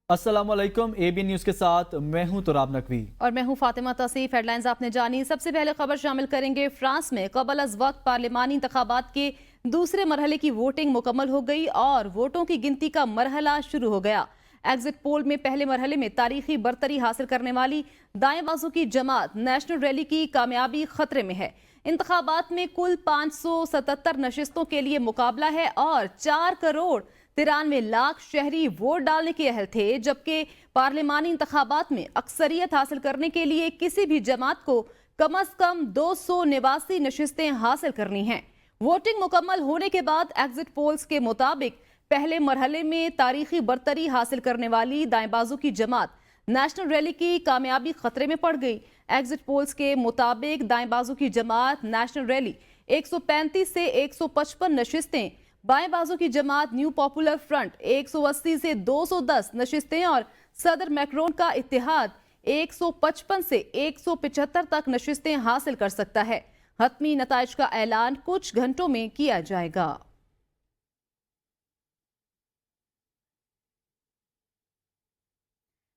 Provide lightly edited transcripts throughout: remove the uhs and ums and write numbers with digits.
अस्सलाम वालेकुम। AB news के साथ मैं हूं तुराब नकवी और मैं हूं फातिमा तसीफ। हेडलाइंस आपने जानी। सबसे पहले खबर शामिल करेंगे। फ्रांस में कबल अज वक्त पार्लिमानी इंतखाबात के दूसरे मरहले की वोटिंग मुकम्मल हो गई और वोटों की गिनती का मरहला शुरू हो गया। एग्जिट पोल में पहले मरहले में तारीखी बरतरी हासिल करने वाली दाएं बाजू की जमात नेशनल रैली की कामयाबी खतरे में है। इंतखाबात में कुल 577 नशिस्तों के लिए मुकाबला है और 4 करोड़ 93 लाख शहरी वोट डालने के अहल थे, जबकि पार्लिमानी इंतखाबात में अक्सरियत हासिल करने के लिए किसी भी जमात को कम अज कम 289 नशिस्तें हासिल करनी हैं। वोटिंग मुकम्मल होने के बाद एग्जिट पोल्स के मुताबिक पहले मरहले में तारीखी बरतरी हासिल करने वाली दाएं बाजू की जमात नेशनल रैली की कामयाबी खतरे में पड़ गई। एग्जिट पोल्स के मुताबिक दाएं बाजू की जमात नेशनल रैली 135 से 155 नशिस्तें, बाएं बाजू की जमात न्यू पॉपुलर फ्रंट 180 से 210 नशिस्तें और सदर मैक्रोन का इत्तेहाद 155 से 175 तक नशिस्तें हासिल कर सकता है। हतमी नताइज का ऐलान कुछ घंटों में किया जाएगा।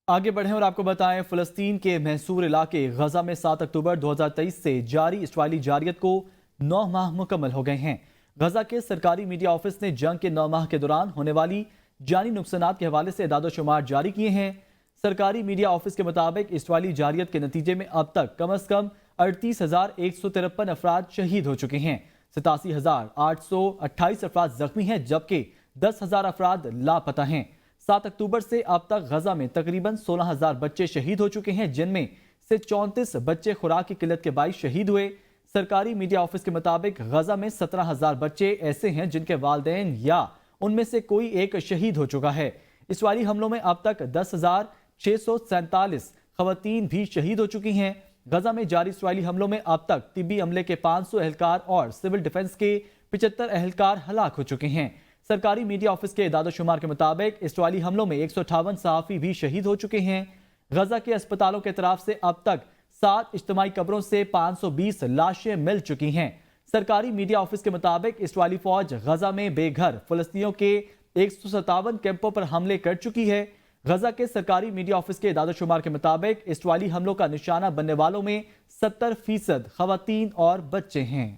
आगे बढ़ें और आपको बताएं, फ़लस्तीन के महसूर इलाके गजा में 7 अक्टूबर 2023 से जारी इसराइली जारियत को 9 माह मुकम्मल हो गए हैं। गजा के सरकारी मीडिया ऑफिस ने जंग के 9 माह के दौरान होने वाली जानी नुकसानात के हवाले से इदाद-ओ-शुमार जारी किए हैं। सरकारी मीडिया ऑफिस के मुताबिक इसराइली जारियत के नतीजे में अब तक कम अज कम 38,153 अफराद शहीद हो चुके हैं, 87,828 अफराद जख्मी हैं, जबकि 10,000 अफराद लापता हैं। 7 अक्टूबर से अब तक गजा में तकरीबन 16,000 बच्चे शहीद हो चुके हैं, जिनमें से 34 बच्चे खुराक की किल्लत के बाइस शहीद हुए। सरकारी मीडिया ऑफिस के मुताबिक गजा में 17,000 बच्चे ऐसे हैं जिनके वालिदैन या उनमें से कोई एक शहीद हो चुका है। इसराइली हमलों में अब तक 10,647 खवातीन भी शहीद हो चुकी हैं। गजा में जारी इसराइली हमलों में अब तक तिब्बी अमले के 500 एहलकार और सिविल डिफेंस के 75 एहलकार हलाक हो चुके हैं। सरकारी मीडिया ऑफिस के इदाद-ओ-शुमार के मुताबिक इसराइली हमलों में 158 सहाफ़ी भी शहीद हो चुके हैं। गजा के अस्पतालों के तरफ से अब तक 7 इज्तिमाई कब्रों से 520 लाशें मिल चुकी हैं। सरकारी मीडिया ऑफिस के मुताबिक इसराइली फौज गजा में बेघर फ़लस्तीनियों के 157 कैंपों पर हमले कर चुकी है। गजा के सरकारी मीडिया ऑफिस के इदाद-ओ-शुमार के मुताबिक इसराइली हमलों का निशाना बनने वालों में 70% खवातीन और बच्चे हैं।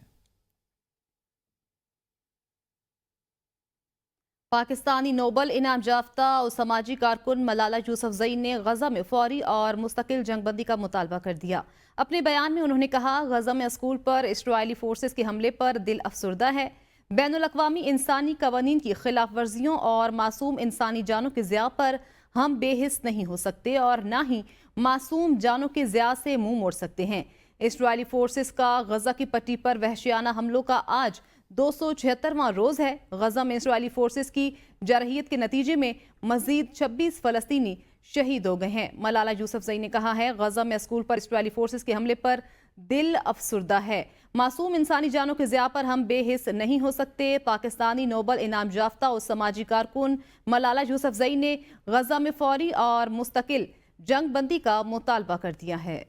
पाकिस्तानी नोबल इनाम याफ्ता और समाजी कारकुन मलाला यूसुफजई ने गजा में फौरी और मुस्तकिल जंगबंदी का मुतालबा कर दिया। अपने बयान में उन्होंने कहा, गजा में स्कूल पर इसराइली फोर्सेस के हमले पर दिल अफसुर्दा है। बैनुल-अक़वामी इंसानी कवानीन की खिलाफ वर्जियों और मासूम इंसानी जानों के ज़िया पर हम बेहिस नहीं हो सकते और ना ही मासूम जानों के ज़िया से मुंह मोड़ सकते हैं। इसराइली फोर्सेस का गजा की पट्टी पर वहशियाना हमलों का आज 276वां रोज है। गजा में इसराइली फोर्सेस की जरहियत के नतीजे में मजीद 26 फलस्तीनी शहीद हो गए हैं। मलाला यूसुफजई ने कहा है, गजा में स्कूल पर इसराइली फोर्सेस के हमले पर दिल अफसुर्दा है। मासूम इंसानी जानों के ज़िया पर हम बेहिस नहीं हो सकते। पाकिस्तानी नोबल इनाम याफ्ता और समाजी कारकुन मलाला यूसुफजई ने गजा में फौरी और मुस्तकिल जंग बंदी का मुतालबा कर दिया है।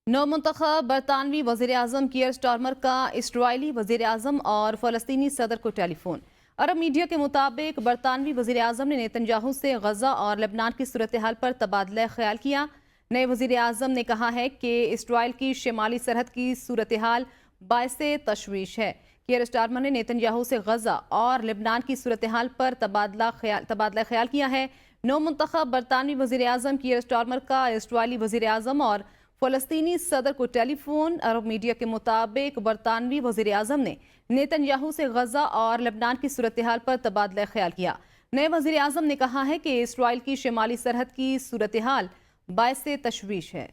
नौमुंतखब बरतानवी वज़ीर-ए-आज़म कीयर स्टारमर का इसराइली वज़ीर-ए-आज़म और फ़लस्तीनी सदर को टेलीफोन। अरब मीडिया के मुताबिक बरतानवी वज़ीर-ए-आज़म ने नेतन्याहू से गजा और लेबनान की सूरत हाल पर तबादला ख्याल किया। नए वज़ीर-ए-आज़म ने कहा है कि इसराइल की शिमाली सरहद की सूरत हाल बाइसे तशवीश है। कीयर स्टारमर ने नेतन्याहू से गजा और लेबनान की सूरत हाल पर तबादला ख्याल किया है। नौमुंतखब बरतानवी वज़ीर-ए-आज़म कीयर स्टारमर का इसराइली वज़ीर-ए-आज़म और फ़लस्तीनी सदर को टेलीफोन। अरब मीडिया के मुताबिक बरतानवी वज़ीर-ए-आज़म ने नेतन्याहू से गजा और लेबनान की सूरत हाल पर तबादला ख्याल किया। नए वज़ीर-ए-आज़म ने कहा है कि इसराइल की शिमाली सरहद की सूरत हाल बाइसे तशवीश है।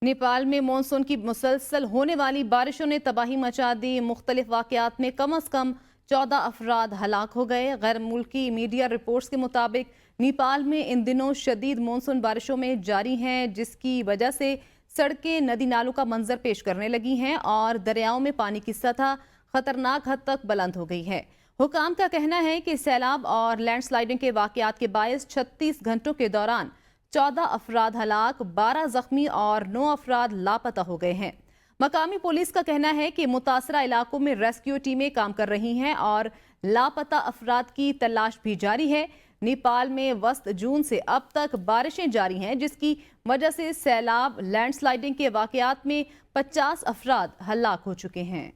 नेपाल में मानसून की मुसलसल होने वाली बारिशों ने तबाही मचा दी। मुख्तलिफ वाक़यात में कम अज़ कम 14 अफराद हलाक हो गए। गैर मुल्की मीडिया रिपोर्ट्स के मुताबिक नेपाल में इन दिनों शदीद मानसून बारिशों में जारी हैं, जिसकी वजह से सड़कें नदी नालों का मंजर पेश करने लगी हैं और दरियाओं में पानी की सतह खतरनाक हद तक बुलंद हो गई है। हुकाम का कहना है कि सैलाब और लैंडस्लाइडिंग के वाक़यात के बायस 36 घंटों के दौरान 14 अफराद हलाक, 12 जख्मी और 9 अफराद लापता हो गए हैं। مقامی پولیس کا کہنا ہے کہ متاثرہ علاقوں میں ریسکیو ٹیمیں کام کر رہی ہیں اور لاپتہ افراد کی تلاش بھی جاری ہے۔ نیپال میں وسط جون سے اب تک بارشیں جاری ہیں، جس کی وجہ سے سیلاب، لینڈ سلائیڈنگ کے واقعات میں 50 افراد ہلاک ہو چکے ہیں۔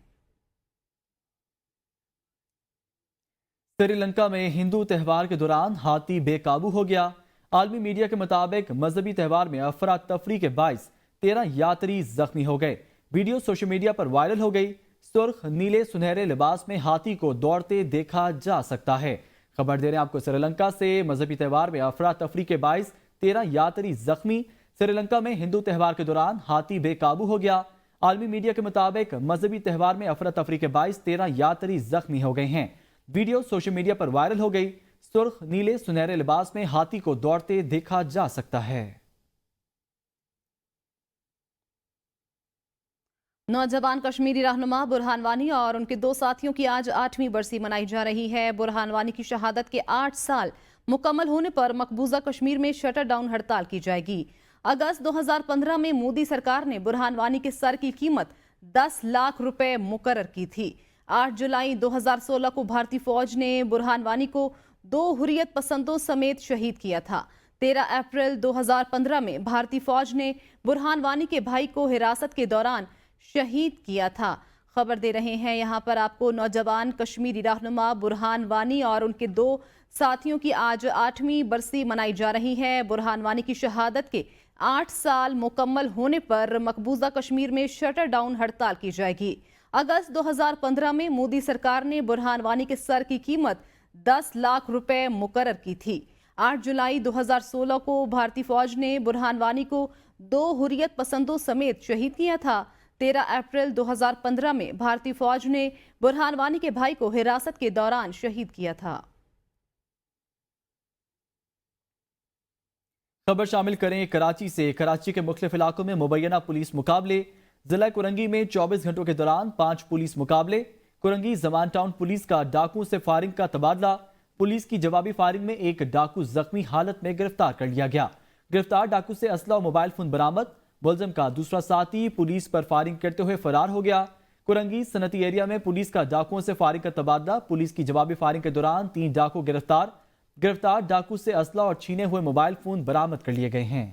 سری لنکا میں ہندو تہوار کے دوران ہاتھی بے قابو ہو گیا۔ عالمی میڈیا کے مطابق مذہبی تہوار میں افراتفری کے باعث 13 یاتری زخمی ہو گئے۔ ویڈیو سوشل میڈیا پر وائرل ہو گئی۔ سرخ نیلے سنہرے لباس میں ہاتھی کو دوڑتے دیکھا جا سکتا ہے۔ خبر دے رہے ہیں آپ کو سری لنکا سے۔ مذہبی تہوار میں افراتفری کے باعث 13 یاتری زخمی۔ سری لنکا میں ہندو تہوار کے دوران ہاتھی بے قابو ہو گیا۔ عالمی میڈیا کے مطابق مذہبی تہوار میں افراتفری کے باعث 13 یاتری زخمی ہو گئے ہیں۔ ویڈیو سوشل میڈیا پر وائرل ہو گئی۔ سرخ نیلے سنہرے لباس میں ہاتھی کو دوڑتے دیکھا جا سکتا ہے۔ نوجوان کشمیری رہنما برہان وانی اور ان کے 2 ساتھیوں کی آج 8ویں برسی منائی جا رہی ہے۔ برہان وانی کی شہادت کے 8 سال مکمل ہونے پر مقبوضہ کشمیر میں شٹر ڈاؤن ہڑتال کی جائے گی۔ اگست 2015 میں مودی سرکار نے برہان وانی کے سر کی قیمت 10 لاکھ روپے مقرر کی تھی۔ 8 جولائی 2016 کو بھارتی فوج نے برہان وانی کو 2 حریت پسندوں سمیت شہید کیا تھا۔ 13 اپریل 2015 میں بھارتی فوج نے برہان وانی کے بھائی کو حراست کے دوران شہید کیا تھا۔ خبر دے رہے ہیں یہاں پر آپ کو، نوجوان کشمیری رہنما برہان وانی اور ان کے 2 ساتھیوں کی آج 8ویں برسی منائی جا رہی ہے۔ برہان وانی کی شہادت کے 8 سال مکمل ہونے پر مقبوضہ کشمیر میں شٹر ڈاؤن ہڑتال کی جائے گی۔ اگست 2015 میں مودی سرکار نے برہان وانی کے سر کی قیمت 10 لاکھ روپے مقرر کی تھی۔ 8 جولائی 2016 کو بھارتی فوج نے برہان وانی کو 2 حریت پسندوں سمیت شہید کیا تھا۔ 13 اپریل 2015 میں بھارتی فوج نے برہان وانی کے بھائی کو حراست کے دوران شہید کیا تھا۔ خبر شامل کریں کراچی سے۔ کراچی کے مختلف علاقوں میں مبینہ پولیس مقابلے۔ ضلع کرنگی میں 24 گھنٹوں کے دوران 5 پولیس مقابلے۔ کرنگی زمان ٹاؤن پولیس کا ڈاکو سے فائرنگ کا تبادلہ۔ پولیس کی جوابی فائرنگ میں ایک ڈاکو زخمی حالت میں گرفتار کر لیا گیا۔ گرفتار ڈاکو سے اسلحہ و موبائل فون برآمد۔ ملزم کا دوسرا ساتھی پولیس پر فائرنگ کرتے ہوئے فرار ہو گیا۔ کرنگی صنعتی ایریا میں پولیس کا ڈاکوؤں سے فائرنگ کا تبادلہ۔ پولیس کی جوابی فائرنگ کے دوران 3 ڈاکو گرفتار ڈاکو سے اسلحہ اور چھینے ہوئے موبائل فون برآمد کر لیے گئے ہیں۔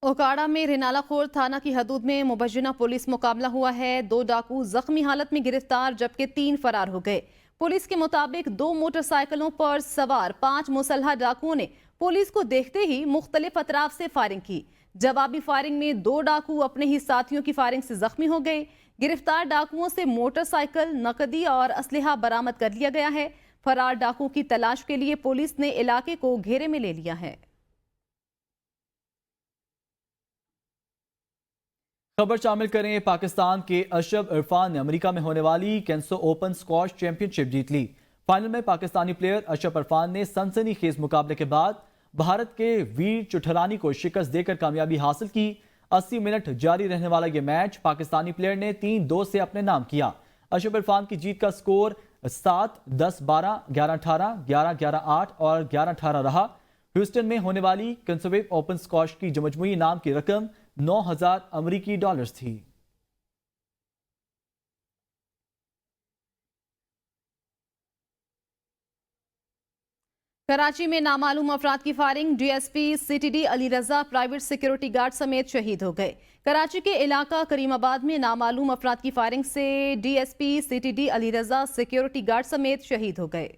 اوکاڑا میں رینالا خور تھانہ کی حدود میں مبینہ پولیس مقابلہ ہوا ہے۔ 2 ڈاکو زخمی حالت میں گرفتار جبکہ 3 فرار ہو گئے۔ پولیس کے مطابق 2 موٹر سائیکلوں پر سوار 5 مسلح ڈاکوؤں نے پولیس کو دیکھتے ہی مختلف اطراف سے فائرنگ کی۔ جوابی فائرنگ میں 2 ڈاکو اپنے ہی ساتھیوں کی فائرنگ سے زخمی ہو گئے۔ گرفتار ڈاکوؤں سے موٹر سائیکل، نقدی اور اسلحہ برآمد کر لیا گیا ہے۔ فرار ڈاکو کی تلاش کے لیے پولیس نے علاقے کو گھیرے میں لے لیا ہے۔ خبر شامل کریں پاکستان کے اشرف عرفان نے امریکہ میں ہونے والی کینسو اوپن اسکواش چیمپئن شپ جیت لی۔ فائنل میں پاکستانی پلیئر اشرف عرفان نے سنسنی خیز مقابلے کے بعد بھارت کے ویر چٹھرانی کو شکست دے کر کامیابی حاصل کی۔ 80 منٹ جاری رہنے والا یہ میچ پاکستانی پلیئر نے 3-2 سے اپنے نام کیا۔ اشرف عرفان کی جیت کا سکور 7-10-12، 11-18، 11-11-8 اور 11-18 رہا۔ ہیوسٹن میں ہونے والی کینسو اوپن اسکواش کی جو مجموعی انعام کی رقم 9,000 امریکی ڈالرز تھی۔ کراچی میں نامعلوم افراد کی firing, D S P C T D Ali Raza private security guard سمیت شہید ہو گئے۔ کراچی کے علاقہ کریم آباد میں نامعلوم افراد کی فائرنگ سے D S P C T D Ali Raza security guard سمیت شہید ہو گئے۔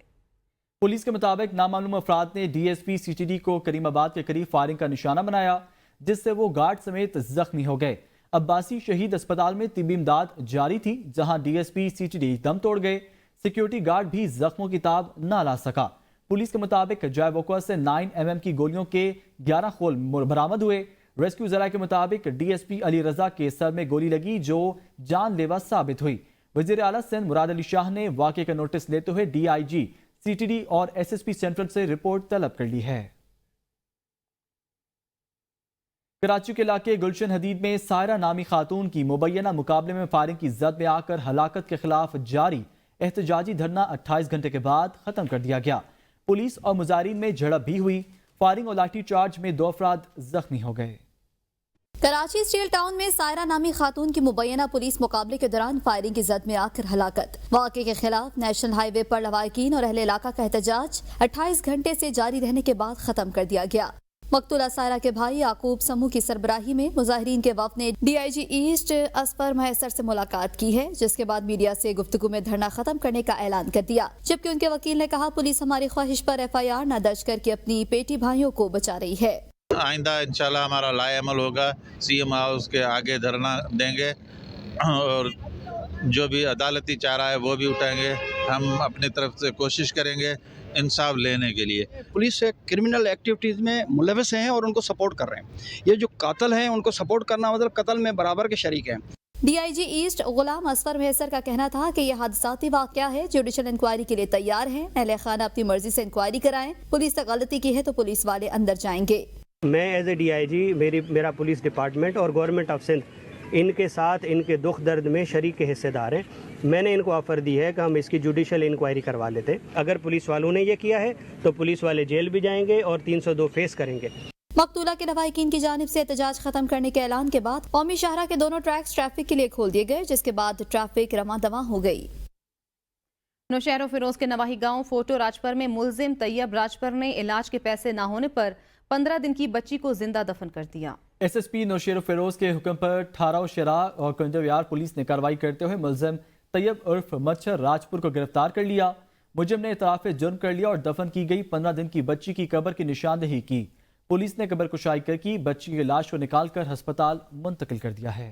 پولیس کے مطابق نامعلوم افراد نے D S P C T D کو کریم آباد کے قریب فائرنگ کا نشانہ بنایا، جس سے وہ گارڈ سمیت زخمی ہو گئے۔ عباسی شہید اسپتال میں طبی امداد جاری تھی، جہاں D S P C T D دم توڑ گئے۔ سیکیورٹی گارڈ بھی زخموں کی تاب نہ لا سکا۔ پولیس کے مطابق جائے وقوع سے 9 mm کی گولیوں کے 11 خول برآمد ہوئے۔ ریسکیو ذرائع کے مطابق ڈی ایس پی علی رضا کے سر میں گولی لگی جو جان لیوا ثابت ہوئی۔ وزیر اعلیٰ سندھ مراد علی شاہ نے واقعے کا نوٹس لیتے ہوئے D I G C T D اور ایس ایس پی سینٹرل سے رپورٹ طلب کر لی ہے۔ کراچی کے علاقے گلشن حدید میں سائرہ نامی خاتون کی مبینہ مقابلے میں فائرنگ کی زد میں آ کر ہلاکت کے خلاف جاری احتجاجی دھرنا 28 گھنٹے کے بعد ختم کر دیا گیا۔ پولیس اور مظاہرین میں جھڑپ بھی ہوئی۔ फायरिंग और लाठी चार्ज में 2 अफराद जख्मी हो गए। कराची स्टील टाउन में सायरा नामी खातून की मुबैना पुलिस मुकाबले के दौरान फायरिंग की जद में आकर हलाकत। वाक़े के खिलाफ नेशनल हाईवे पर लवाकिन और अहले इलाका का एहतजाज 28 घंटे से जारी रहने के बाद खत्म कर दिया गया। मकतूला सायरा के भाई याकूब समूह की सरबराही में मुजाहिरीन के वफ़द ने DIG ईस्ट असफर महसर से मुलाकात की है, जिसके बाद मीडिया से गुफ्तगू में धरना खत्म करने का ऐलान कर दिया। जबकि उनके वकील ने कहा पुलिस हमारी ख्वाहिश पर FIR न दर्ज करके अपनी पेटी भाइयों को बचा रही है। आइंदा इंशाल्लाह हमारा लाएअमल होगा, CM हाउस के आगे धरना देंगे और जो भी अदालती चारा है वो भी उठाएंगे। हम अपनी तरफ से कोशिश करेंगे इंसाफ लेने के लिए। पुलिस क्रिमिनल एक्टिविटीज़ में मुलविस हैं और उनको सपोर्ट कर रहे हैं। ये जो कातिल हैं उनको सपोर्ट करना मतलब कत्ल में बराबर के शरीक हैं। DIG ईस्ट गुलाम असफर महसर का कहना था कि यह हादसाती वाक़या है, जुडिशल इंक्वायरी के लिए तैयार हैं। अहले खाना अपनी मर्जी से इंक्वायरी कराएं, पुलिस ने गलती की है तो पुलिस वाले अंदर जाएंगे। मैं एज ए DIG मेरा पुलिस डिपार्टमेंट और गवर्नमेंट ऑफ सिंध इनके साथ इनके दुख दर्द में शरीक के हिस्सेदार हैं। मैंने इनको ऑफ़र दी है कि हम इसकी जुडिशल इंक्वायरी करवा लेते। अगर पुलिस वालों ने ये किया है तो पुलिस वाले जेल भी जाएंगे और 302 फेस करेंगे। मकतूला के लवाहिकीन की जानिब से एहतजाज खत्म करने के ऐलान के बाद कौमी शाहरा के दोनों ट्रैक्स ट्रैफिक के लिए खोल दिए गए, जिसके बाद ट्रैफिक रवां दवां हो गई। नौशहर फिरोज के नवाही गांव फोटो राजपर में मुलजिम तैयब राजपर ने इलाज के पैसे ना होने पर 15 दिन की बच्ची को जिंदा दफन कर दिया। SSP नौशेर फिरोज के हुक्म पर ठारा शरा और कंजवियार पुलिस ने कार्रवाई करते हुए मुलजिम तैयब उर्फ मच्छर राजपुर को गिरफ्तार कर लिया। मुजरिम ने इतराफ जुर्म कर लिया और दफन की गई 15 दिन की बच्ची की कब्र की निशानदेही की। पुलिस ने कब्र कुशाई करके बच्ची की लाश को निकालकर अस्पताल मुंतकिल कर दिया है।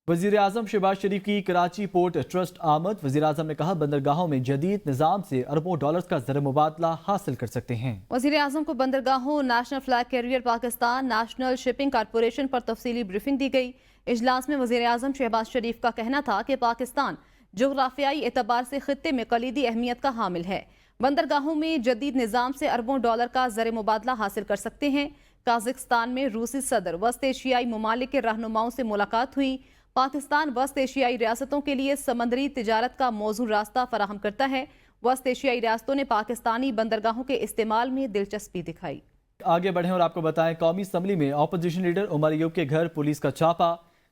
वजीर आजम शहबाज शरीफ की कराची पोर्ट ट्रस्ट आमद। वजीर आजम ने कहा बंदरगाहों में जदीद निज़ाम से अरबों डॉलर्स का ज़र मुबादला हासिल कर सकते हैं। वजीर आजम को बंदरगाहों, national flag carrier Pakistan, national shipping corporation पर तफसीली ब्रीफिंग दी गई। इजलास में वजीर आजम शहबाज शरीफ का कहना था कि पाकिस्तान जोग्राफियाई एतबार से खित्ते में कलीदी अहमियत का हामिल है। बंदरगाहों में जदीद निज़ाम से अरबों डॉलर का ज़र मुबादला हासिल कर सकते हैं। काज़िकिस्तान में रूसी सदर वस्त एशियाई ममालिक के रहनुमाओं से मुलाकात हुई। पाकिस्तान वस्त एशियाई रियासतों के लिए समंदरी तिजारत का मौजूद रास्ता फराहम करता है। वस्त एशियाई रियासतों ने पाकिस्तानी बंदरगाहों के इस्तेमाल में दिलचस्पी दिखाई। आगे बढ़ें और आपको बताएं, कौमी असम्बली में अपोजिशन लीडर उमर अयूब के घर पुलिस का छापा।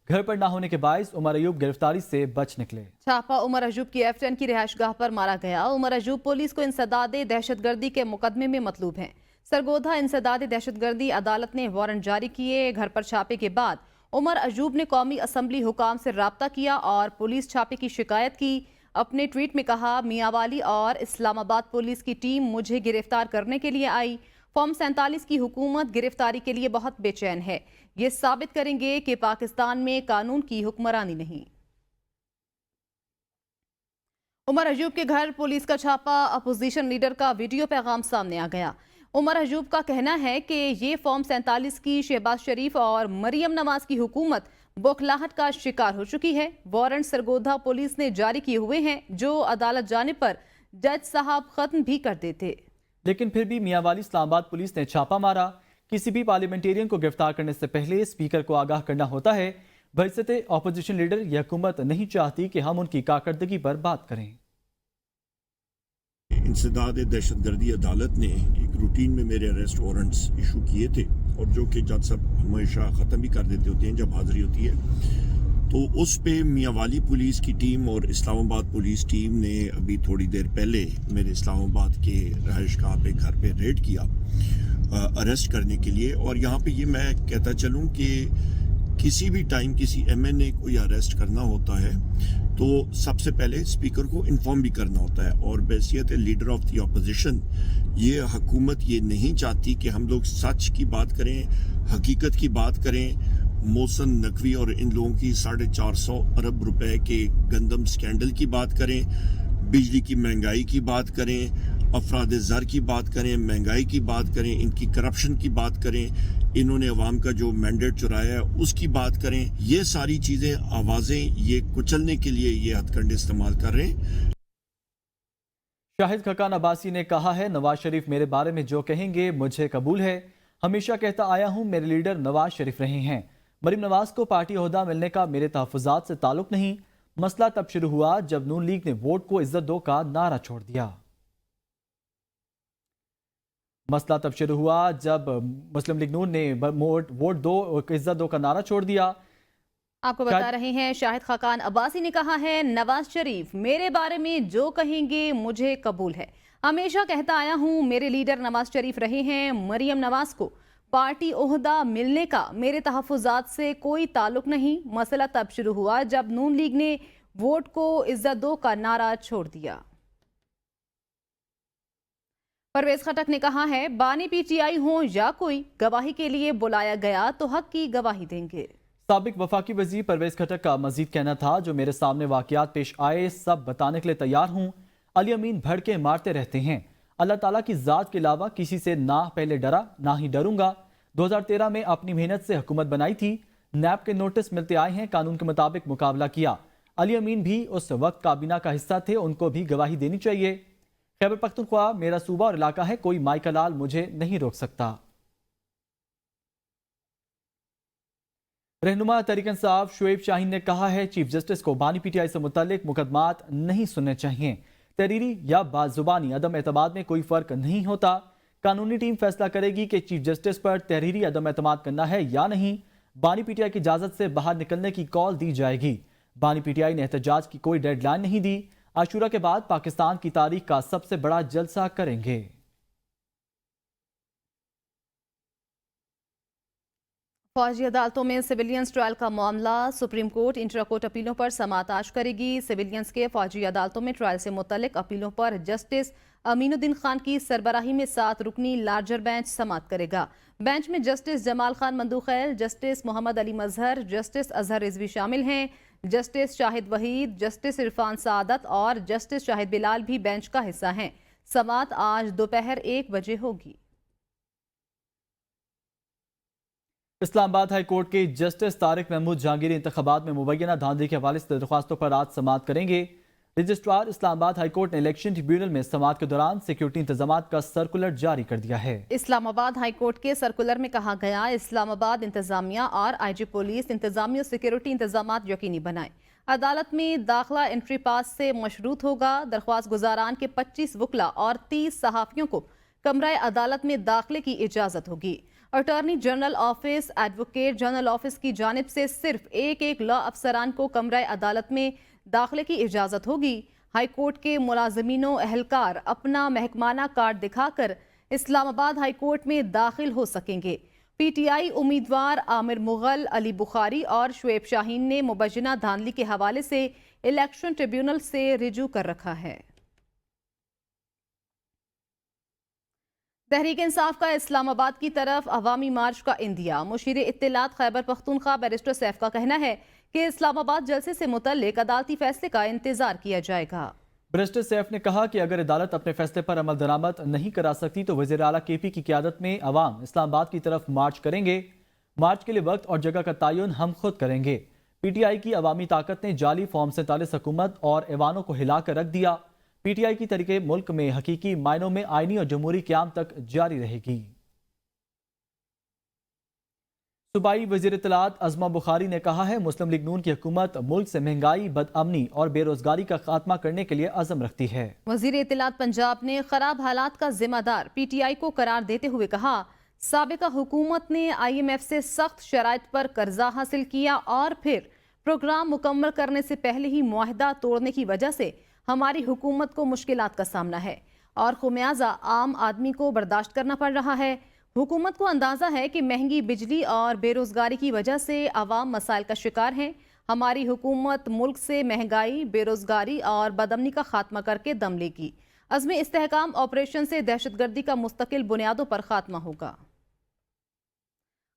घर पर ना होने के बायस उमर अयूब गिरफ्तारी से बच निकले। छापा उमर अयूब की F10 की रिहाइशगाह पर मारा गया। उमर अयूब पुलिस को इंसदादे दहशतगर्दी के मुकदमे में मतलूब हैं। सरगोधा इंसदादे दहशतगर्दी अदालत ने वारंट जारी किए। घर पर छापे के बाद उमर अयूब ने कौमी असम्बली हुकाम से राब्ता किया और पुलिस छापे की शिकायत की। अपने ट्वीट में कहा, मियांवाली और इस्लामाबाद पुलिस की टीम मुझे गिरफ्तार करने के लिए आई। फॉर्म 47 की हुकूमत गिरफ्तारी के लिए बहुत बेचैन है। ये साबित करेंगे कि पाकिस्तान में कानून की हुक्मरानी नहीं। उमर अयूब के घर पुलिस का छापा। अपोजिशन लीडर का वीडियो पैगाम सामने आ गया। उमर अयूब का कहना है कि ये फॉर्म 47 की शहबाज शरीफ और मरियम नवाज की हुकूमत बौखलाहट का शिकार हो चुकी है। वारंट सरगोधा पुलिस ने जारी किए हुए हैं, जो अदालत जाने पर जज साहब खत्म भी कर देते। लेकिन फिर भी मियांवाली इस्लामाबाद पुलिस ने छापा मारा। किसी भी पार्लियामेंटेरियन को गिरफ्तार करने से पहले स्पीकर को आगाह करना होता है। बहसते अपोजिशन लीडर यह हुकूमत नहीं चाहती कि हम उनकी कारकर्दगी पर बात करें। इंसदाद दहशतगर्दी अदालत ने एक रूटीन में मेरे अरेस्ट वारंट्स इशू किए थे, और जो कि जज साहब हमेशा ख़त्म भी कर देते होते हैं जब हाज़िरी होती है। तो उस पे मियांवाली पुलिस की टीम और इस्लामाबाद पुलिस टीम ने अभी थोड़ी देर पहले मेरे इस्लामाबाद के रहायशगाह पे घर पे रेड किया अरेस्ट करने के लिए। और यहाँ पे ये मैं कहता चलूँ कि किसी भी टाइम किसी MNA को या अरेस्ट करना होता है तो सबसे पहले स्पीकर को इन्फॉर्म भी करना होता है। और बैसियत लीडर ऑफ द अपोजिशन ये हुकूमत ये नहीं चाहती कि हम लोग सच की बात करें, हकीकत की बात करें। मोहसिन नकवी और इन लोगों की 450 अरब रुपए के गंदम स्कैंडल की बात करें, बिजली की महंगाई की बात करें, अफराद ज़र की बात करें, महंगाई की बात करें, इनकी करप्शन की बात करें, इन्होंने अवाम का जो मैंडेट चुराया है उसकी बात करें। ये सारी चीज़ें, आवाज़ें ये कुचलने के लिए ये हथकंडे इस्तेमाल कर रहे हैं। शाहिद खकान अब्बासी ने कहा है, नवाज शरीफ मेरे बारे में जो कहेंगे मुझे कबूल है। हमेशा कहता आया हूँ मेरे लीडर नवाज शरीफ रहे हैं। मरीम नवाज को पार्टी ओहदा मिलने का मेरे तहफ़्फ़ुज़ात से ताल्लुक़ नहीं। मसला तब शुरू हुआ जब नून लीग ने वोट को इज्जत दो का नारा छोड़ दिया। मसला तब शुरू हुआ जब मुस्लिम लीग नून ने वोट दो इज्जत दो का नारा छोड़ दिया। आपको बता रहे हैं शाहिद खाकान अब्बासी ने कहा है, नवाज शरीफ मेरे बारे में जो कहेंगे मुझे कबूल है। हमेशा कहता आया हूं मेरे लीडर नवाज शरीफ रहे हैं। मरियम नवाज को पार्टी ओहदा मिलने का मेरे तहफ्फुजात से कोई ताल्लुक नहीं। मसला तब शुरू हुआ जब नून लीग ने वोट को इज्जत दो का नारा छोड़ दिया। परवेज खटक ने कहा है, बानी पीटीआई हो या कोई, गवाही के लिए बुलाया गया तो हक की गवाही देंगे। साबिक वफाकी वजीर परवेज खटक का मजीद कहना था, जो मेरे सामने वाकयात पेश आए सब बताने के लिए तैयार हूँ। अली अमीन भड़के मारते रहते हैं। अल्लाह ताला की ज़ात के अलावा किसी से ना पहले डरा ना ही डरूंगा। 2013 में अपनी मेहनत से हुकूमत बनाई थी। नैब के नोटिस मिलते आए हैं, कानून के मुताबिक मुकाबला किया। अली अमीन भी उस वक्त काबीना का हिस्सा थे, उनको भी गवाही देनी चाहिए। खैबर पख्तूनख्वा मेरा सूबा और इलाका है, कोई माइका लाल मुझे नहीं रोक सकता। रहनुमा तहरीक इंसाफ शुएब शाहीन ने कहा है, चीफ जस्टिस को बानी पीटीआई से मुतल्लिक मुकदमात नहीं सुनने चाहिए। तहरीरी या बाजुबानी अदम एतमाद में कोई फर्क नहीं होता। कानूनी टीम फैसला करेगी कि चीफ जस्टिस पर तहरीरी अदम एतमाद करना है या नहीं। बानी पीटीआई की इजाजत से बाहर निकलने की कॉल दी जाएगी। बानी पीटीआई ने एहतजाज की कोई डेडलाइन नहीं दी। आशूरा के बाद पाकिस्तान की तारीख का सबसे बड़ा जलसा करेंगे। फौजी अदालतों में सिविलियंस ट्रायल का मामला, सुप्रीम कोर्ट इंट्रा कोर्ट अपीलों पर समाअत आज करेगी। सिविलियंस के फौजी अदालतों में ट्रायल से मुतल्लिक अपीलों पर जस्टिस अमीनुद्दीन खान की सरबराही में 7 रुकनी लार्जर बेंच समाअत करेगा। बेंच में जस्टिस जमाल खान मंदूखैल, जस्टिस मोहम्मद अली मजहर, जस्टिस अजहर रिजवी शामिल हैं। जस्टिस शाहिद वहीद, जस्टिस इरफान सादत और जस्टिस शाहिद बिलाल भी बेंच का हिस्सा हैं। समाअत आज दोपहर 1 बजे होगी। इस्लामाबाद हाई कोर्ट के जस्टिस तारिक महमूद जहांगीर इंतखाबात में मुबैना धांधली के हवाले से दरख्वास्तों पर आज समाअत करेंगे। रजिस्ट्रार इस्लामाबाद हाई कोर्ट ने इलेक्शन ट्रिब्यूनल में समाअत के दौरान सिक्योरिटी इंतजाम का सर्कुलर जारी कर दिया है। इस्लामाबाद हाई कोर्ट के सर्कुलर में कहा गया, इस्लामाबाद इंतजामिया और आईजी पुलिस इंतजामी और सिक्योरिटी इंतजाम यकीनी बनाए। अदालत में दाखिला एंट्री पास से मशरूत होगा। दरख्वास्त गुजारान के 25 वकला और 30 सहाफियों को कमरा अदालत में दाखिले की इजाजत होगी। Attorney general office, advocate general office की जानिब से सिर्फ एक लॉ अफसरान को कमरा अदालत में दाखिले की इजाजत होगी। हाई कोर्ट के मुलाजमीनों एहलकार अपना महकमाना कार्ड दिखाकर इस्लामाबाद हाई कोर्ट में दाखिल हो सकेंगे। पीटीआई उम्मीदवार आमिर मुगल, अली बुखारी और शुएब शाहीन ने मुबैना धांधली के हवाले से इलेक्शन ट्रिब्यूनल से रिजू कर रखा है। तहरीक इंसाफ का इस्लामाबाद की तरफ अवामी मार्च का इंदिया। मुशीर इत्तलात खैबर पख्तूनख्वा बैरिस्टर सैफ का कहना है कि इस्लामाबाद जलसे से मुतल्लिक अदालती फैसले का इंतजार किया जाएगा। बैरिस्टर सैफ ने कहा कि अगर अदालत अपने फैसले पर अमल दरामद नहीं करा सकती तो वज़ीर आला केपी की क़यादत में अवाम इस्लामाबाद की तरफ मार्च करेंगे। मार्च के लिए वक्त और जगह का तयन हम खुद करेंगे। पीटीआई की अवामी ताकत ने जाली फॉर्म 47 हुकूमत और ऐवानों को हिलाकर रख दिया। पीटीआई की तरीके मुल्क में हकीकी मायनों में आईनी और जमहूरी क़याम तक जारी रहेगी। सूबाई वज़ीर इत्तलात अज़मा बुखारी ने कहा है, मुस्लिम लीग नून की हुकूमत मुल्क से महंगाई, बदअमनी और बेरोजगारी का खात्मा करने के लिए अज़म रखती है। वज़ीर इत्तलात पंजाब ने खराब हालात का जिम्मेदार पीटीआई को करार देते हुए कहा, साबिका हुकूमत ने IMF से सख्त शराइत पर कर्जा हासिल किया और फिर प्रोग्राम मुकम्मल करने से पहले ही मुआहदा तोड़ने की वजह से हमारी हुकूमत को मुश्किलात का सामना है और खुमियाजा आम आदमी को बर्दाश्त करना पड़ रहा है। हुकूमत को अंदाज़ा है कि महंगी बिजली और बेरोज़गारी की वजह से आवाम मसाइल का शिकार हैं। हमारी हुकूमत मुल्क से महंगाई, बेरोज़गारी और बदअमनी का खात्मा करके दम लेगी। अज़्म इस्तेहकाम ऑपरेशन से दहशतगर्दी का मुस्तकिल बुनियादों पर खात्मा होगा।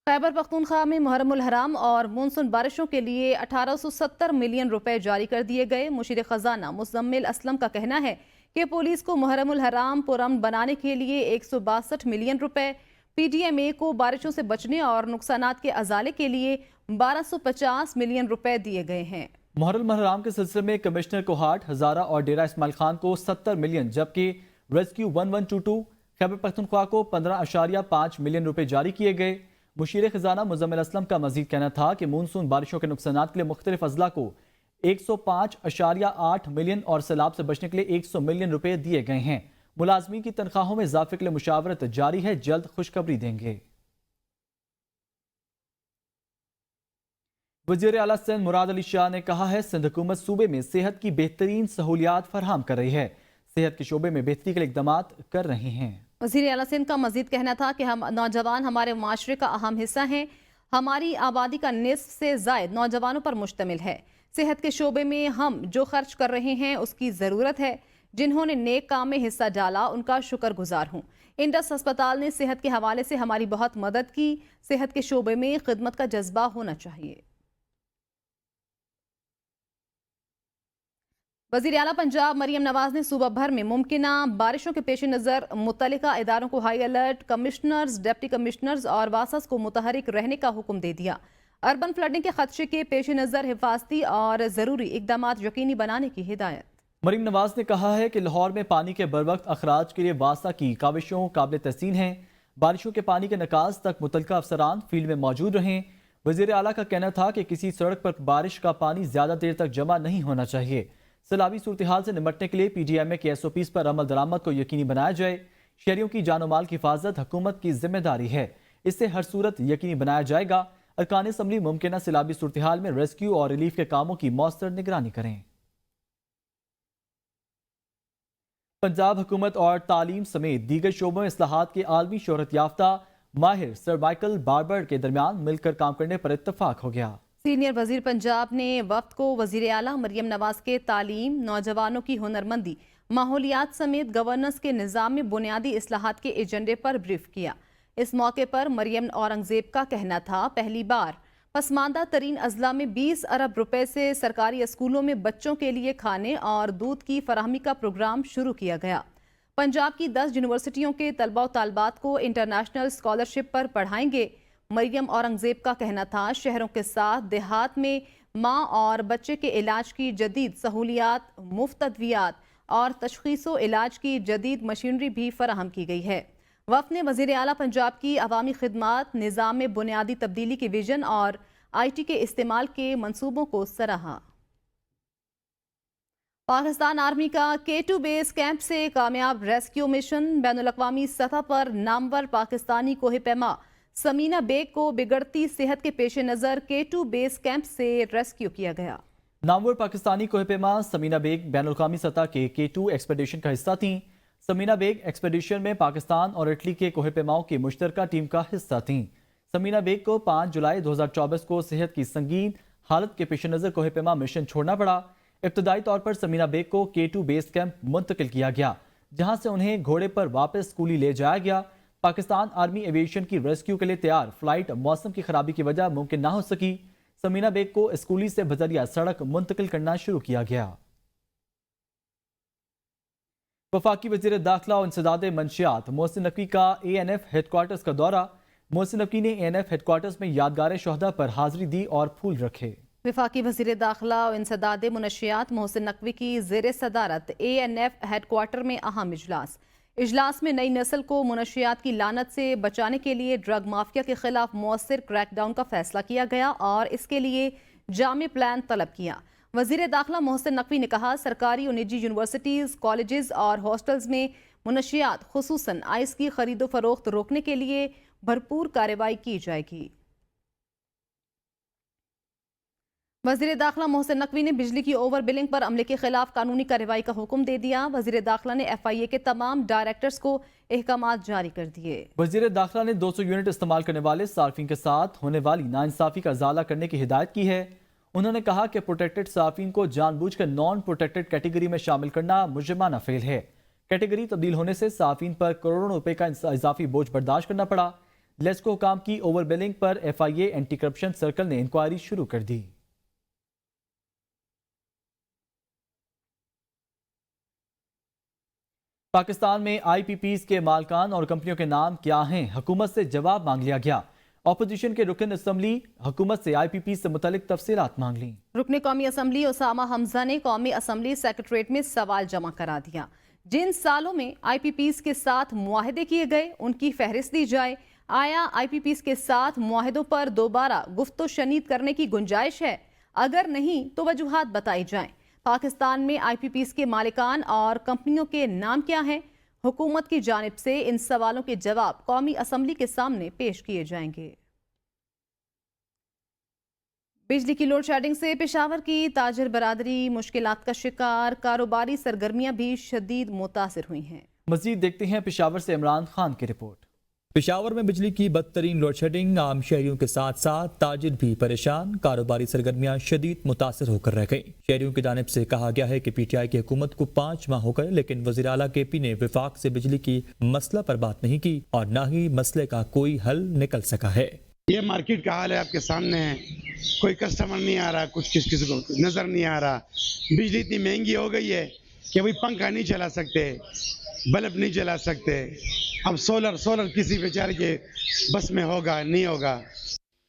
खैबर पख्तूनख्वा में मुहर्रमुल हराम और मानसून बारिशों के लिए 1870 मिलियन रुपए जारी कर दिए गए। मुशीर खजाना मुज़म्मिल असलम का कहना है कि पुलिस को मुहर्रमुल हराम पुरअमन बनाने के लिए 162 मिलियन रुपए, PDMA को बारिशों से बचने और नुकसानात के अजाले के लिए 1250 मिलियन रुपए दिए गए हैं। मुहर्रम हराम के सिलसिले में कमिश्नर कोहाट, हजारा और डेरा इस्माइल खान को 70 मिलियन जबकि रेस्क्यू 1122 खैबर पख्तूनख्वा को 15.5 मिलियन रुपए जारी किए गए। मुशीर खजाना मुज़म्मिल असलम का मजीद कहना था कि मानसून बारिशों के नुकसानात के लिए मुख्तलिफ अजला को 105.8 मिलियन और सैलाब से बचने के लिए 100 मिलियन रुपए दिए गए हैं। मुलाजमीन की तनख्वाहों में इजाफे के लिए मुशावरत जारी है, जल्द खुशखबरी देंगे। वज़ीर आला सिंध मुराद अली शाह ने कहा है, सिंध हुकूमत सूबे में सेहत की बेहतरीन सहूलियात फराहम कर रही है, सेहत के शोबे में बेहतरी के लिए इक़दाम कर रहे हैं। वज़ीर आला सिंध का मजीद कहना था कि हम नौजवान हमारे माशरे का अहम हिस्सा हैं। हमारी आबादी का निस्फ से ज़ायद नौजवानों पर मुश्तमिल है। सेहत के शोबे में हम जो खर्च कर रहे हैं उसकी ज़रूरत है। जिन्होंने नेक काम में हिस्सा डाला उनका शुक्रगुजार हूँ। इंडस अस्पताल ने सेहत के हवाले से हमारी बहुत मदद की। सेहत के शोबे में खिदमत का जज्बा होना चाहिए। वज़ीर आला पंजाब मरियम नवाज ने सूबा भर में मुमकिना बारिशों के पेश नज़र मुतल्लिका इदारों को high alert, commissioners, deputy commissioners और वासस को मुतहरिक रहने का हुक्म दे दिया। अर्बन फ्लडिंग के खदशे के पेश नज़र हिफाजती और ज़रूरी इकदाम यकीनी बनाने की हिदायत। मरियम नवाज ने कहा है कि लाहौर में पानी के बरवक्त अखराज के लिए वासा की काविशों काबिल तहसीन हैं। बारिशों के पानी के नकाज तक मुतल्लिका अफसरान फील्ड में मौजूद रहें। वज़ीर आला का कहना था कि किसी सड़क पर बारिश का पानी ज़्यादा देर तक जमा नहीं होना चाहिए। सैलाबी सूरत हाल से निपटने के लिए PGMA के SOPs पर अमल दरामद को यकीनी बनाया जाए। शहरियों की जान और माल की हिफाजत हुकूमत की जिम्मेदारी है, इससे हर सूरत यकीनी बनाया जाएगा। अरकान असम्बली मुमकिना सैलाबी सूरत हाल में रेस्क्यू और रिलीफ के कामों की मौसर निगरानी करें। पंजाब हुकूमत और तालीम समेत दीगर शोबों में इस्लाहात के आलमी शोहरत याफ्ता माहिर सर माइकल बारबर के दरमियान मिलकर काम करने पर इत्तफाक हो गया। सीनियर वजीर पंजाब ने वफ्द को वजीर आला मरियम नवाज के तालीम, नौजवानों की हुनरमंदी, माहौलियात समेत गवर्नेंस के निज़ाम में बुनियादी इस्लाहात के एजेंडे पर ब्रीफ किया। इस मौके पर मरियम औरंगजेब का कहना था, पहली बार पसमानदा तरीन अजला में 20 अरब रुपए से सरकारी स्कूलों में बच्चों के लिए खाने और दूध की फराहमी का प्रोग्राम शुरू किया गया। पंजाब की 10 यूनिवर्सिटियों के तलबा और तालबात को इंटरनेशनल स्कॉलरशिप पर पढ़ाएंगे। मरियम औरंगजेब का कहना था, शहरों के साथ देहात में माँ और बच्चे के इलाज की जदीद सहूलियात, मुफ्त अद्वियात और तशखीसो इलाज की जदीद मशीनरी भी फराहम की गई है। वफ़द ने वज़ीर आला पंजाब की अवामी खिदमात, निज़ाम में बुनियादी तब्दीली के विजन और IT के इस्तेमाल के मंसूबों को सराहा। पाकिस्तान आर्मी का K2 बेस कैंप से कामयाब रेस्क्यू मिशन। बैनुल-अक़वामी सतह पर नामवर पाकिस्तानी कोहे पैमा समीना बेग को बिगड़ती सेहत के पेश नज़र K2 बेस कैंप से रेस्क्यू किया गया। नामवर पाकिस्तानी कोहेपेमा समीना बेग बैनुल-अक़वामी सतह के K2 एक्सपेडिशन का हिस्सा थीं। समीना बेग एक्सपेडिशन में पाकिस्तान और इटली के कोहेपेमाओं की मुश्तरका टीम का हिस्सा थीं। समीना बेग को 5 जुलाई 2024 को सेहत की संगीन हालत के पेश नज़र कोहेपेमा मिशन छोड़ना पड़ा। इब्तदाई तौर पर समीना बेग को K2 बेस कैंप मुंतकिल किया गया, जहां से उन्हें घोड़े पर वापस स्कूली ले जाया गया। पाकिस्तान आर्मी एविएशन की रेस्क्यू के लिए तैयार फ्लाइट मौसम की खराबी की वजह मुमकिन ना हो सकी। समीना बेग को स्कूली से बजरिया सड़क मुंतकिल करना शुरू किया गया। वफाकी वज़ीर दाखिला और इंसदाद मंशियात मोहसिन नकवी का ANF हेडक्वार्टर्स का दौरा। मोहसिन नकवी ने ANF हेडक्वार्टर्स में यादगार शोहदा पर हाजिरी दी और फूल रखे। वफाकी वज़ीर दाखिला और इंसदाद मुनशियात मोहसिन नकवी की ज़ेर सदारत ANF हेडक्वार्टर में अहम इजलास में नई नस्ल को मुनशियात की लानत से बचाने के लिए ड्रग माफिया के खिलाफ मौसर क्रैकडाउन का फैसला किया गया और इसके लिए जामे प्लान तलब किया। वज़ीर दाखिला मोहसिन नकवी ने कहा, सरकारी और निजी यूनिवर्सिटीज़, कॉलेजेस और हॉस्टल्स में मुनशियात खुसूसन आइस की खरीदो फरोख्त रोकने के लिए भरपूर कार्रवाई की जाएगी। वज़ीर दाखिला मोहसिन नकवी ने बिजली की ओवर बिलिंग पर अमले के खिलाफ कानूनी कार्रवाई का हुक्म दे दिया। वज़ीर दाखिला ने FIA के तमाम डायरेक्टर्स को अहकामात जारी कर दिए। वज़ीर दाखिला ने 200 यूनिट इस्तेमाल करने वाले सार्फिन के साथ होने वाली नाइंसाफी का इजाला करने की हिदायत की है। उन्होंने कहा कि प्रोटेक्टेड सार्फिन को जानबूझकर नॉन प्रोटेक्टेड कैटेगरी में शामिल करना मुजरिमाना फेल है। कैटेगरी तब्दील होने से सार्फिन पर करोड़ों रुपए का इजाफी बोझ बर्दाश्त करना पड़ा। लेस्को हुकाम की ओवर बिलिंग पर FIA एंटी करप्शन सर्कल ने इंक्वायरी शुरू कर दी। पाकिस्तान में IPPs के मालकान और कंपनियों के नाम क्या हैं, हुकूमत से जवाब मांग लिया गया। अपोजिशन के रुकन असम्बली हुकूमत से IPPs से मुतालिक तफसीलात मांग ली। रुकन कौमी असम्बली उसामा हमजा ने कौमी असम्बली सेक्रेटरीट में सवाल जमा करा दिया। जिन सालों में IPPs के साथ मुआहदे किए गए उनकी फहरिस्त दी जाए। आया IPPs के साथ मुआहदों पर दोबारा गुफ्तो शनीद करने की गुंजाइश है? अगर नहीं तो वजूहात बताई जाएं। पाकिस्तान में IPPs के मालिकान और कंपनियों के नाम क्या हैं? हुकूमत की जानिब से इन सवालों के जवाब कौमी असम्बली के सामने पेश किए जाएंगे। बिजली की लोड शेडिंग से पेशावर की ताजिर बरादरी मुश्किलात का शिकार, कारोबारी सरगर्मियां भी शदीद मुतासिर हुई हैं। मजीद देखते हैं पेशावर से इमरान खान की रिपोर्ट। पेशावर में बिजली की बदतरीन लोड शेडिंग, आम शहरियों के साथ साथ ताजिर भी परेशान, कारोबारी सरगर्मियां शदीद मुतासर होकर रह गई। शहरियों की जानिब से कहा गया है कि पीटीआई की हुकूमत को 5 माह हो गए, लेकिन वज़ीर आला केपी ने विफाक से बिजली की मसला पर बात नहीं की और न ही मसले का कोई हल निकल सका है। ये मार्केट का हाल है, आपके सामने है। कोई कस्टमर नहीं आ रहा, कुछ किसी को नजर नहीं आ रहा। बिजली इतनी महंगी हो गई है कि भाई पंखा नहीं चला सकते, बल्ब नहीं जला सकते। अब सोलर किसी बेचारे के बस में होगा नहीं होगा।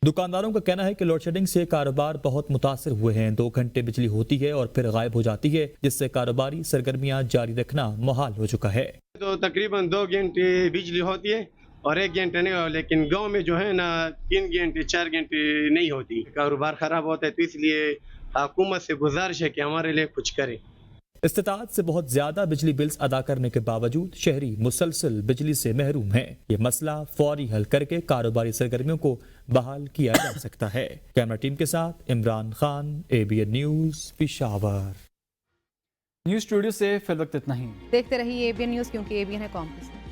दुकानदारों का कहना है कि लोड शेडिंग से कारोबार बहुत मुतासर हुए हैं। 2 घंटे बिजली होती है और फिर गायब हो जाती है, जिससे कारोबारी सरगर्मियां जारी रखना मुहाल हो चुका है। तो तकरीबन 2 घंटे बिजली होती है और 1 घंटे नहीं हो, लेकिन गांव में जो है ना 3 घंटे 4 घंटे नहीं होती। कारोबार खराब होता है, तो इसलिए हुकूमत से गुजारिश है कि हमारे लिए कुछ करे। इस्तिताअत से बहुत ज्यादा बिजली बिल्स अदा करने के बावजूद शहरी मुसलसल बिजली से महरूम हैं। ये मसला फौरी हल करके कारोबारी सरगर्मियों को बहाल किया जा सकता है। कैमरा टीम के साथ Imran Khan, ABN news, Peshawar. News studio से फिल वक्त इतना ही। देखते रहिए ABN न्यूज़, क्योंकि ABN है कौम के साथ।